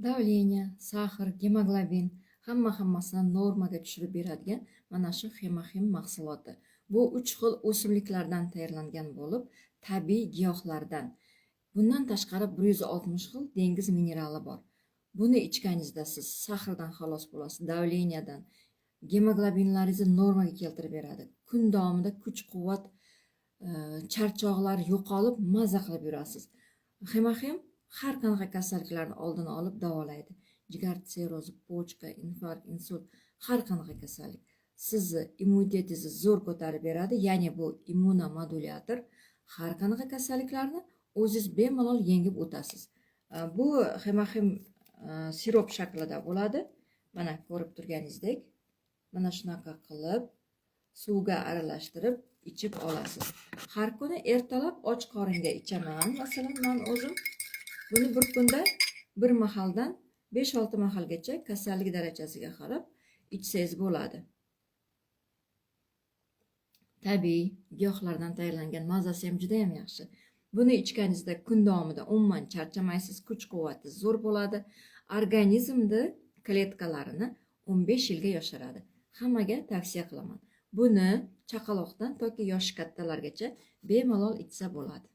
Davleniya, sahr, gemoglobin hammasini normaga tushirib beradigan mana shu Hemahim mahsuloti. Bu 3 xil o'simliklardan tayyorlangan bo'lib, tabiiy giyohlardan. Bundan tashqari 160 xil dengiz minerali bor. Buni ichganingizda siz sahrdan xalos bo'lasiz, davleniyadan, gemoglobinlaringizni normaga keltirib beradi. Kun davomida kuch-quvvat, charchoqlar yo'qolib, maza qilib yurasiz. Hemahim har qanaqa kasalliklarni oldini olib davolaydi. Jigar sirrozi, pochka, infarkt, insult, har qanaqa kasallik. Sizni immunitetingizni zo'r ko'tarib beradi, ya'ni bu immunomodulyator. Har qanaqa kasalliklarni o'zingiz bemalol yengib o'tasiz. Bu Hemahim sirop shaklida bo'ladi. Mana ko'rib turganingizdek, mana shunaqa qilib suvga aralashtirib ichib olasiz. Har kuni ertalab och qoringa ichaman. Masalan, men o'zim buni bir kunda bir mahaldan 5-6 mahalgacha kasallik darajasiga qarab ichsangiz bo'ladi. Tabiiy giyohlardan tayyorlangan, mazasi ham juda ham yaxshi. Buni ichganingizda kun davomida umuman charchamaysiz, kuch-quvvatingiz zo'r bo'ladi. Organizmni kletkalarini 15 yilga yoshiradi. Hammaga tavsiya qilaman. Buni chaqaloqdan toki yoshi kattalargacha bemalol ichsa bo'ladi.